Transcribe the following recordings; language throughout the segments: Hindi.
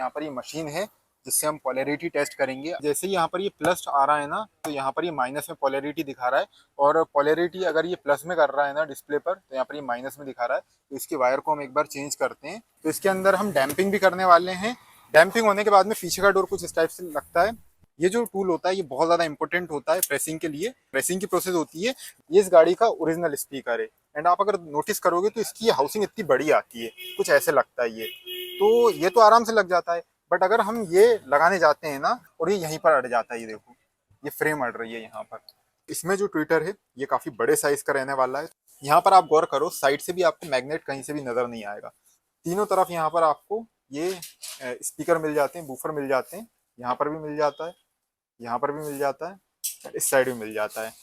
यहाँ पर ये मशीन है जिससे हम पोलैरिटी टेस्ट करेंगे। जैसे ही यहाँ पर ये प्लस आ रहा है ना, तो यहाँ पर ये माइनस में पोलैरिटी दिखा रहा है, और पोलैरिटी अगर ये प्लस में कर रहा है ना डिस्प्ले पर, तो यहाँ पर ये माइनस में दिखा रहा है। तो इसके वायर को हम एक बार चेंज करते हैं। तो इसके अंदर हम डैम्पिंग भी करने वाले हैं। डैम्पिंग होने के बाद में पीछे का डोर कुछ इस टाइप से लगता है। ये जो टूल होता है ये बहुत ज्यादा इंपॉर्टेंट होता है प्रेसिंग के लिए। प्रेसिंग की प्रोसेस होती है। ये इस गाड़ी का ओरिजिनल स्पीकर है, एंड आप अगर नोटिस करोगे तो इसकी हाउसिंग इतनी बड़ी आती है, कुछ ऐसे लगता है ये तो आराम से लग जाता है। बट अगर हम ये लगाने जाते हैं ना, और ये यहीं पर अड़ जाता है, ये देखो ये फ्रेम अड़ रही है यहाँ पर। इसमें जो ट्विटर है ये काफी बड़े साइज का रहने वाला है। यहाँ पर आप गौर करो, साइड से भी आपको मैग्नेट कहीं से भी नजर नहीं आएगा। तीनों तरफ यहाँ पर आपको ये स्पीकर मिल जाते हैं, बूफर मिल जाते हैं। यहाँ पर भी मिल जाता है, यहाँ पर भी मिल जाता है, इस साइड भी मिल जाता है।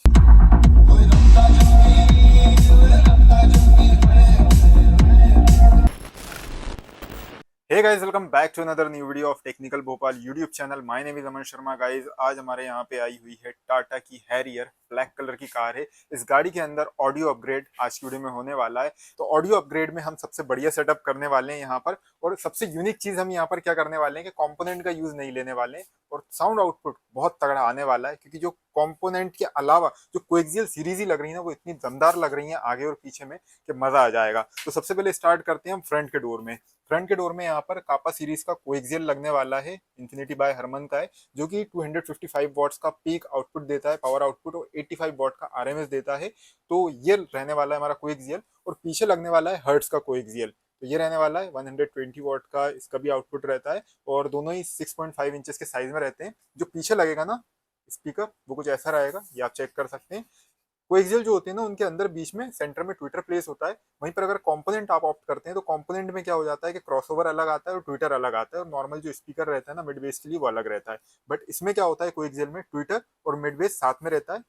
Hey guys, welcome back to another new video of technical Bhopal YouTube channel. My name is Aman Sharma. Guys, आज हमारे यहाँ पे आई हुई है टाटा की हैरियर, ब्लैक कलर की कार है। इस गाड़ी के अंदर ऑडियो अपग्रेड आज की वीडियो में होने वाला है। तो ऑडियो अपग्रेड में हम सबसे बढ़िया सेटअप करने वाले हैं यहाँ पर, और सबसे यूनिक चीज हम यहाँ पर क्या करने वाले हैं कि कंपोनेंट का यूज नहीं लेने वाले हैं, और साउंड आउटपुट बहुत तगड़ा आने वाला है। क्योंकि जो कंपोनेंट के अलावा जो कोएक्सियल सीरीज ही लग रही है ना, वो इतनी दमदार लग रही है आगे और पीछे में कि मजा आ जाएगा। तो सबसे पहले स्टार्ट करते हैं हम फ्रंट के डोर में। फ्रंट के डोर में यहाँ पर कापा सीरीज का कोएक्सियल लगने वाला है, इन्फिनिटी बाय हरमन का है, जो कि 255 वॉट्स का पीक आउटपुट देता है, पावर आउटपुट, और 85 वॉट का आरएमएस देता है। तो ये रहने वाला है हमारा कोएक्सियल। और पीछे लगने वाला है हर्ट्ज का कोएक्सियल। तो ये रहने वाला है 120 वॉट का, इसका भी आउटपुट रहता है, और दोनों ही 6.5 इंचेस के साइज में रहते हैं। जो पीछे लगेगा ना स्पीकर, वो कुछ ऐसा रहेगा, ये आप चेक कर सकते हैं। कोएक्सियल जो होते हैं ना, उनके अंदर बीच में सेंटर में ट्विटर प्लेस होता है। वहीं पर अगर कंपोनेंट आप ऑप्ट करते हैं तो कंपोनेंट में क्या हो जाता है कि क्रॉसओवर अलग आता है और ट्विटर अलग आता है, और नॉर्मल जो स्पीकर रहता है ना मिड बेस के लिए, वो अलग रहता है। बट इसमें क्या होता है, कोएक्सियल में ट्विटर और मिड बेस साथ में रहता है।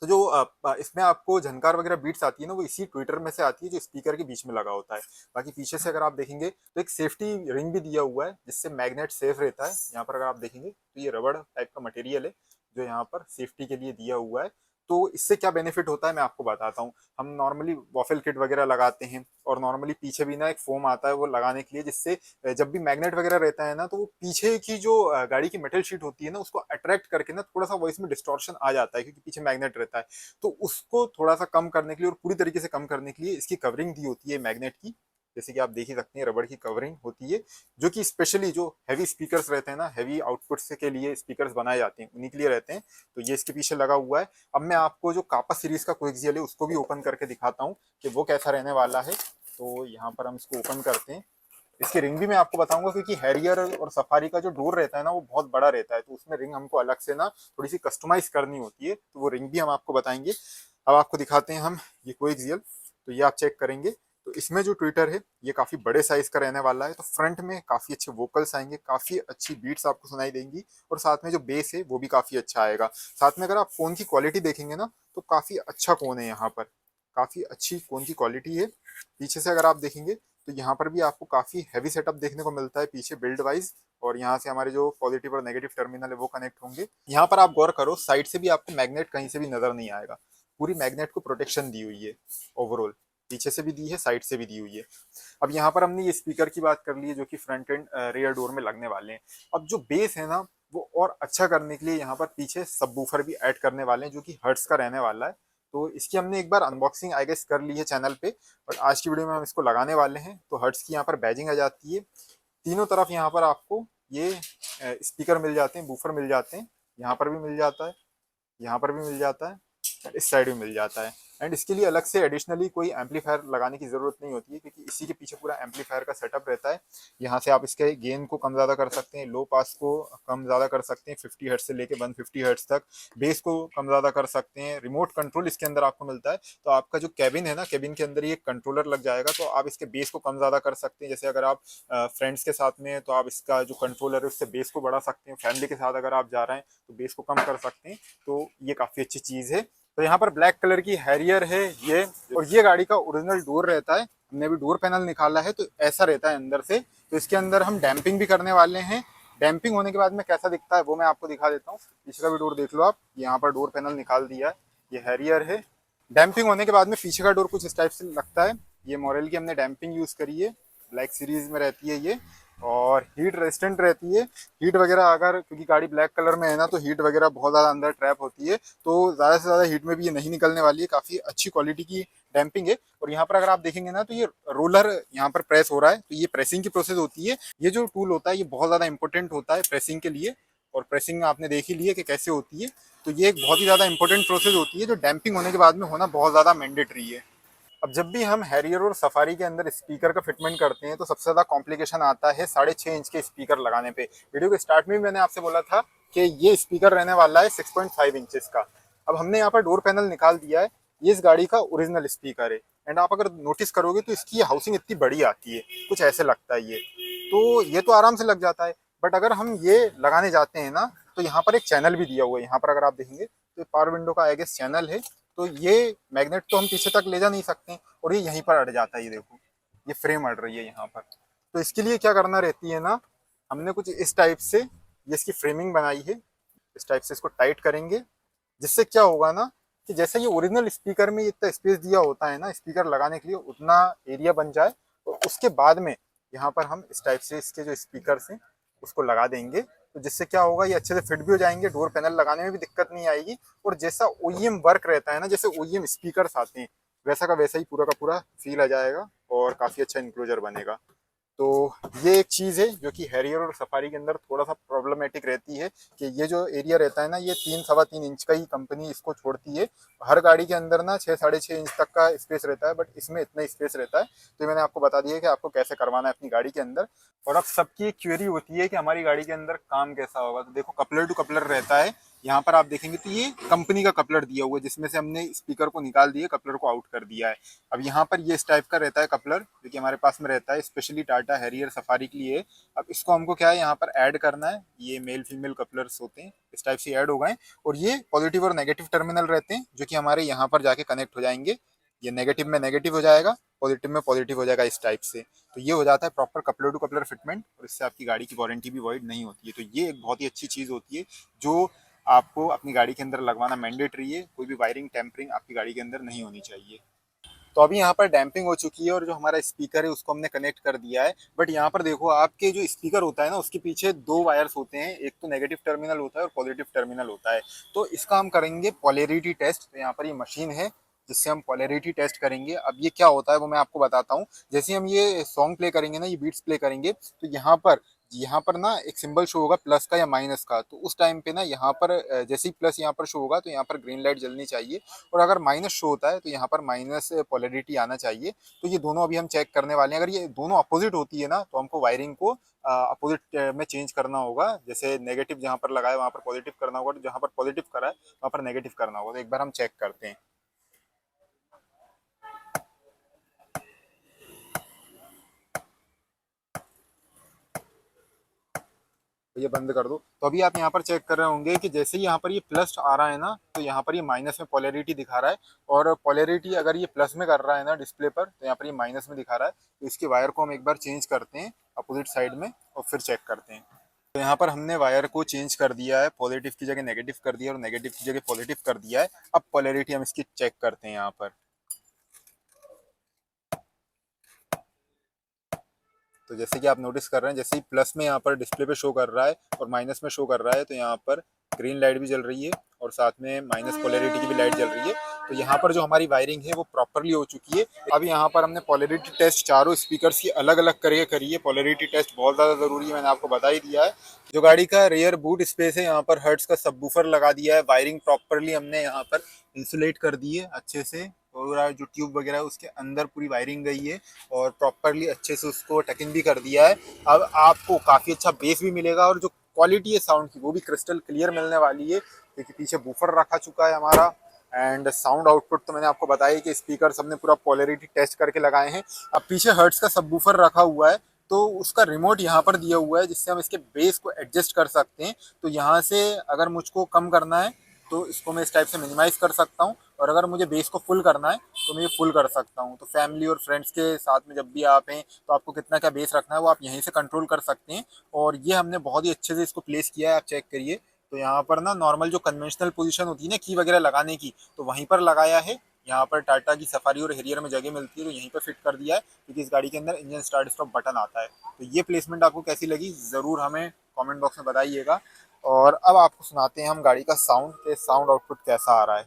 तो जो इसमें आपको झनकार वगैरह बीट्स आती है ना, वो इसी ट्विटर में से आती है जो स्पीकर के बीच में लगा होता है। बाकी पीछे से अगर आप देखेंगे तो एक सेफ्टी रिंग भी दिया हुआ है, जिससे मैग्नेट सेफ रहता है। यहाँ पर अगर आप देखेंगे तो ये रबड़ टाइप का मटेरियल है जो यहाँ पर सेफ्टी के लिए दिया हुआ है। तो इससे क्या बेनिफिट होता है मैं आपको बताता हूँ। हम नॉर्मली वॉफल किट वगैरह लगाते हैं, और नॉर्मली पीछे भी ना एक फोम आता है वो लगाने के लिए, जिससे जब भी मैग्नेट वगैरह रहता है ना, तो वो पीछे की जो गाड़ी की मेटल शीट होती है ना, उसको अट्रैक्ट करके ना थोड़ा सा वॉइस में डिस्टॉर्शन आ जाता है, क्योंकि पीछे मैग्नेट रहता है। तो उसको थोड़ा सा कम करने के लिए, और पूरी तरीके से कम करने के लिए, इसकी कवरिंग दी होती है मैग्नेट की। जैसे कि आप देख ही सकते हैं, रबड़ की कवरिंग होती है, जो कि स्पेशली जो हैवी स्पीकर्स रहते हैं ना, हैवी आउटपुट के लिए स्पीकर्स बनाए जाते हैं, उन्हीं के लिए रहते हैं। तो ये इसके पीछे लगा हुआ है। अब मैं आपको जो कापा सीरीज का कोएक्सियल है उसको भी ओपन करके दिखाता हूँ कि वो कैसा रहने वाला है। तो यहाँ पर हम इसको ओपन करते हैं। इसकी रिंग भी मैं आपको बताऊंगा, क्योंकि हैरियर और सफारी का जो डोर रहता है ना, वो बहुत बड़ा रहता है, तो उसमें रिंग हमको अलग से ना थोड़ी सी कस्टमाइज करनी होती है, तो वो रिंग भी हम आपको बताएंगे। अब आपको दिखाते हैं हम ये कोएक्सियल। तो ये आप चेक करेंगे तो इसमें जो ट्विटर है ये काफी बड़े साइज का रहने वाला है। तो फ्रंट में काफी अच्छे वोकल्स आएंगे, काफी अच्छी बीट्स आपको सुनाई देंगी, और साथ में जो बेस है वो भी काफी अच्छा आएगा। साथ में अगर आप फोन की क्वालिटी देखेंगे ना, तो काफी अच्छा फोन है यहाँ पर, काफी अच्छी फोन की क्वालिटी है। पीछे से अगर आप देखेंगे तो यहाँ पर भी आपको काफी हैवी सेटअप देखने को मिलता है पीछे बिल्ड वाइज, और यहाँ से हमारे जो पॉजिटिव और नेगेटिव टर्मिनल है वो कनेक्ट होंगे। यहाँ पर आप गौर करो, साइड से भी आपको मैग्नेट कहीं से भी नजर नहीं आएगा, पूरी मैग्नेट को प्रोटेक्शन दी हुई है ओवरऑल, पीछे से भी दी है, साइड से भी दी हुई है। अब यहाँ पर हमने ये स्पीकर की बात कर ली है, जो कि फ्रंट एंड रेयर डोर में लगने वाले हैं। अब जो बेस है ना, वो और अच्छा करने के लिए यहाँ पर पीछे सबवूफर भी ऐड करने वाले हैं, जो कि हर्ट्ज का रहने वाला है। तो इसकी हमने एक बार अनबॉक्सिंग आई गेस कर ली है चैनल पे, और आज की वीडियो में हम इसको लगाने वाले हैं। तो हर्ट्ज की यहाँ पर बैजिंग आ जाती है। तीनों तरफ यहाँ पर आपको ये स्पीकर मिल जाते हैं, बूफर मिल जाते हैं। यहाँ पर भी मिल जाता है, यहाँ पर भी मिल जाता है, इस साइड भी मिल जाता है। एंड इसके लिए अलग से एडिशनली कोई एम्पलीफायर लगाने की जरूरत नहीं होती है, क्योंकि इसी के पीछे पूरा एम्पलीफायर का सेटअप रहता है। यहाँ से आप इसके गेन को कम ज्यादा कर सकते हैं, लो पास को कम ज्यादा कर सकते हैं 50 हर्ट्ज से लेके 150 हर्ट्ज तक, बेस को कम ज्यादा कर सकते हैं। रिमोट कंट्रोल इसके अंदर आपको मिलता है। तो आपका जो कैबिन है ना, कैबिन के अंदर ये कंट्रोलर लग जाएगा, तो आप इसके बेस को कम ज्यादा कर सकते हैं। जैसे अगर आप फ्रेंड्स के साथ में, तो आप इसका जो कंट्रोलर है उससे बेस को बढ़ा सकते हैं। फैमिली के साथ अगर आप जा रहे हैं तो बेस को कम कर सकते हैं। तो ये काफी अच्छी चीज है। तो यहाँ पर ब्लैक कलर की हैरियर है ये, और ये गाड़ी का ओरिजिनल डोर रहता है। हमने अभी डोर पैनल निकाला है, तो ऐसा रहता है अंदर से। तो इसके अंदर हम डैम्पिंग भी करने वाले हैं। डैम्पिंग होने के बाद में कैसा दिखता है वो मैं आपको दिखा देता हूँ। पीछे का भी डोर देख लो आप, यहाँ पर डोर पैनल निकाल दिया है, ये हैरियर है। डैम्पिंग होने के बाद में पीछे का डोर कुछ इस टाइप से लगता है। ये मॉडल की हमने डैम्पिंग यूज करी है, ब्लैक सीरीज में रहती है ये। और हीट रेजिस्टेंट रहती है। हीट वगैरह अगर, क्योंकि गाड़ी ब्लैक कलर में है ना, तो हीट वगैरह बहुत ज़्यादा अंदर ट्रैप होती है, तो ज़्यादा से ज़्यादा हीट में भी ये नहीं निकलने वाली है। काफ़ी अच्छी क्वालिटी की डैम्पिंग है। और यहाँ पर अगर आप देखेंगे ना, तो ये रोलर यहाँ पर प्रेस हो रहा है, तो ये प्रेसिंग की प्रोसेस होती है। ये जो टूल होता है ये बहुत ज़्यादा इंपॉर्टेंट होता है प्रेसिंग के लिए, और प्रेसिंग आपने देख ही ली है कि कैसे होती है। तो ये एक बहुत ही ज़्यादा इंपॉर्टेंट प्रोसेस होती है, जो डैम्पिंग होने के बाद में होना बहुत ज़्यादा मैंडेटरी है। अब जब भी हम हैरियर और सफारी के अंदर स्पीकर का फिटमेंट करते हैं, तो सबसे ज़्यादा कॉम्प्लिकेशन आता है 6.5 इंच के स्पीकर लगाने पे। वीडियो के स्टार्ट में भी मैंने आपसे बोला था कि ये स्पीकर रहने वाला है 6.5 इंचेस का। अब हमने यहाँ पर डोर पैनल निकाल दिया है। ये इस गाड़ी का ओरिजिनल स्पीकर है। एंड आप अगर नोटिस करोगे तो इसकी हाउसिंग इतनी बड़ी आती है, कुछ ऐसे लगता है ये तो आराम से लग जाता है। बट अगर हम ये लगाने जाते हैं ना, तो यहाँ पर एक चैनल भी दिया हुआ है। यहाँ पर अगर आप देखेंगे तो पावर विंडो का आई गेस चैनल है। तो ये मैग्नेट तो हम पीछे तक ले जा नहीं सकते, और ये यहीं पर अड़ जाता है। ये देखो, ये फ्रेम अड़ रही है यहाँ पर। तो इसके लिए क्या करना रहती है ना, हमने कुछ इस टाइप से ये इसकी फ्रेमिंग बनाई है। इस टाइप से इसको टाइट करेंगे, जिससे क्या होगा ना, कि जैसे ये ओरिजिनल स्पीकर में इतना स्पेस दिया होता है ना स्पीकर लगाने के लिए, उतना एरिया बन जाए। और उसके बाद में यहाँ पर हम इस टाइप से इसके जो स्पीकर हैं उसको लगा देंगे। तो जिससे क्या होगा, ये अच्छे से फिट भी हो जाएंगे, डोर पैनल लगाने में भी दिक्कत नहीं आएगी। और जैसा ओईएम वर्क रहता है ना, जैसे ओईएम स्पीकर्स आते हैं, वैसा का वैसा ही पूरा का पूरा फील आ जाएगा, और काफ़ी अच्छा इंक्लोजर बनेगा। तो ये एक चीज़ है जो कि हैरियर और सफारी के अंदर थोड़ा सा प्रॉब्लमेटिक रहती है, कि ये जो एरिया रहता है ना, ये 3 सवा 3 इंच का ही कंपनी इसको छोड़ती है। हर गाड़ी के अंदर ना 6 साढ़े 6 इंच तक का स्पेस रहता है, बट इसमें इतना स्पेस रहता है। तो ये मैंने आपको बता दिया है कि आपको कैसे करवाना है अपनी गाड़ी के अंदर। और अब सबकी एक क्वेरी होती है कि हमारी गाड़ी के अंदर काम कैसा होगा। तो देखो, कपलर टू कपलर रहता है। यहाँ पर आप देखेंगे तो ये कंपनी का कपलर दिया हुआ है, जिसमें से हमने स्पीकर को निकाल दिया, कपलर को आउट कर दिया है। अब यहाँ पर ये इस टाइप का रहता है कपलर, जो कि हमारे पास में रहता है स्पेशली टाटा हैरियर सफारी के लिए। अब इसको हमको क्या है, यहाँ पर ऐड करना है। ये मेल फीमेल कपलर्स होते हैं, इस टाइप से ऐड हो गए। और ये पॉजिटिव और नेगेटिव टर्मिनल रहते हैं, जो कि हमारे यहाँ पर जाके कनेक्ट हो जाएंगे। ये नेगेटिव में नेगेटिव हो जाएगा, पॉजिटिव में पॉजिटिव हो जाएगा, इस टाइप से। तो ये हो जाता है proper coupler to coupler fitment, और इससे आपकी गाड़ी की वारंटी भी वॉइड नहीं होती है। तो ये एक बहुत ही अच्छी चीज़ होती है, जो आपको अपनी गाड़ी के अंदर लगवाना मैंडेटरी है। कोई भी वायरिंग टेम्परिंग आपकी गाड़ी के अंदर नहीं होनी चाहिए। तो अभी यहाँ पर डैम्पिंग हो चुकी है, और जो हमारा स्पीकर है उसको हमने कनेक्ट कर दिया है। बट यहाँ पर देखो, आपके जो स्पीकर होता है ना, उसके पीछे दो वायर्स होते हैं। एक तो नेगेटिव टर्मिनल होता है और पॉजिटिव टर्मिनल होता है। तो इसका हम करेंगे पोलैरिटी टेस्ट। तो यहाँ पर ये मशीन है जिससे हम पोलैरिटी टेस्ट करेंगे। अब ये क्या होता है वो मैं आपको बताता हूँ। जैसे हम ये सॉन्ग प्ले करेंगे ना, ये बीट्स प्ले करेंगे, तो यहाँ पर ना एक सिंबल शो होगा प्लस का या माइनस का। तो उस टाइम पे ना यहाँ पर जैसे ही प्लस यहाँ पर शो होगा, तो यहाँ पर ग्रीन लाइट जलनी चाहिए। और अगर माइनस शो होता है, तो यहाँ पर माइनस पोलैरिटी आना चाहिए। तो ये दोनों अभी हम चेक करने वाले हैं। अगर ये दोनों अपोजिट होती है ना, तो हमको वायरिंग को अपोजिट में चेंज करना होगा। जैसे नेगेटिव जहाँ पर लगाए वहाँ पर पॉजिटिव करना होगा, तो जहाँ पर पॉजिटिव करा है वहाँ पर नेगेटिव करना होगा। तो एक बार हम चेक करते हैं। तो ये बंद कर दो। तो अभी आप यहाँ पर चेक कर रहे होंगे कि जैसे ही यहाँ पर ये प्लस आ रहा है ना, तो यहाँ पर ये माइनस में पोलैरिटी दिखा रहा है। और पोलैरिटी अगर ये प्लस में कर रहा है ना डिस्प्ले पर, तो यहाँ पर ये माइनस में दिखा रहा है। तो इसके वायर को हम एक बार चेंज करते हैं अपोजिट साइड में, और फिर चेक करते हैं। तो यहाँ पर हमने वायर को चेंज कर दिया है, पॉजिटिव की जगह नेगेटिव कर दिया और नेगेटिव की जगह पॉजिटिव कर दिया है। अब पोलैरिटी हम इसकी चेक करते हैं यहाँ पर। तो जैसे कि आप नोटिस कर रहे हैं, जैसे ही प्लस में यहाँ पर डिस्प्ले पे शो कर रहा है और माइनस में शो कर रहा है, तो यहाँ पर ग्रीन लाइट भी जल रही है, और साथ में माइनस पोलैरिटी की भी लाइट जल रही है। तो यहाँ पर जो हमारी वायरिंग है वो प्रॉपरली हो चुकी है। अब यहाँ पर हमने पोलैरिटी टेस्ट चारों स्पीकर्स की अलग अलग करके करी है। पोलैरिटी टेस्ट बहुत ज़्यादा ज़रूरी है, मैंने आपको बता ही दिया है। जो गाड़ी का रेयर बूट स्पेस है, यहाँ पर हर्ट्स का सबवूफर लगा दिया है। वायरिंग प्रॉपरली हमने यहाँ पर इंसुलेट कर दी है अच्छे से। पूरा जो ट्यूब वगैरह है उसके अंदर पूरी वायरिंग गई है, और प्रॉपरली अच्छे से उसको टकिंग भी कर दिया है। अब आपको काफ़ी अच्छा बेस भी मिलेगा, और जो क्वालिटी है साउंड की वो भी क्रिस्टल क्लियर मिलने वाली है, क्योंकि पीछे बूफर रखा चुका है हमारा। एंड साउंड आउटपुट तो मैंने आपको बताया कि स्पीकर हमने पूरा पोलैरिटी टेस्ट करके लगाए हैं। अब पीछे हर्ट्स का सबवूफर रखा हुआ है, तो उसका रिमोट यहाँ पर दिया हुआ है, जिससे हम इसके बेस को एडजस्ट कर सकते हैं। तो यहाँ से अगर मुझको कम करना है, तो इसको मैं इस टाइप से मिनिमाइज कर सकता हूँ, और अगर मुझे बेस को फुल करना है तो मैं ये फुल कर सकता हूँ। तो फैमिली और फ्रेंड्स के साथ में जब भी आप हैं, तो आपको कितना क्या बेस रखना है वो आप यहीं से कंट्रोल कर सकते हैं। और ये हमने बहुत ही अच्छे से इसको प्लेस किया है, आप चेक करिए। तो यहाँ पर ना नॉर्मल जो कन्वेंशनल पोजीशन होती है ना की वगैरह लगाने की, तो वहीं पर लगाया है। यहाँ पर टाटा की सफारी और हेरियर में जगह मिलती है तो यहीं पर फिट कर दिया है, क्योंकि इस गाड़ी के अंदर इंजन स्टार्ट स्टॉप बटन आता है। तो ये प्लेसमेंट आपको कैसी लगी ज़रूर हमें कमेंट बॉक्स में बताइएगा। और अब आपको सुनाते हैं हम गाड़ी का साउंड, के साउंड आउटपुट कैसा आ रहा है।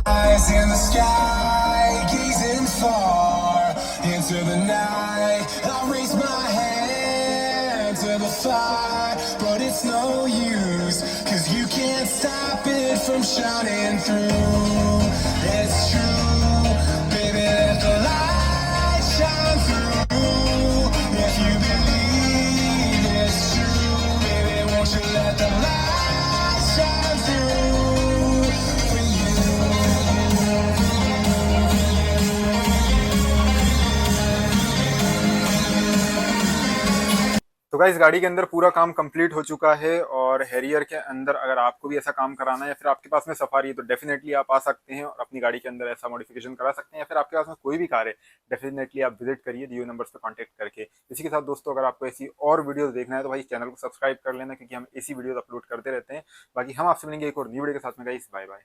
Eyes in the sky, gazing far into the night. I'll raise my hand to the fire, but it's no use, 'cause you can't stop it from shining through. It's true, baby, let the light shine through. If you believe it's true, baby, won't you let the light shine through for you. तो गाइस गाड़ी के अंदर पूरा काम कंप्लीट हो चुका है, और हैरियर के अंदर अगर आपको भी ऐसा काम कराना है या फिर आपके पास में सफारी है तो डेफिनेटली आप आ सकते हैं और अपनी गाड़ी के अंदर ऐसा मॉडिफिकेशन करा सकते हैं, या फिर आपके पास में कोई भी कार है डेफिनेटली आप विजिट करिए दिए नंबर्स पे कांटेक्ट करके। इसी के साथ दोस्तों, अगर आपको ऐसी और वीडियोस देखना है तो भाई चैनल को सब्सक्राइब कर लेना, क्योंकि हम ऐसी वीडियोस अपलोड करते रहते हैं। बाकी हम आपसे मिलेंगे एक और न्यू वीडियो के साथ में गाइस, बाय बाय।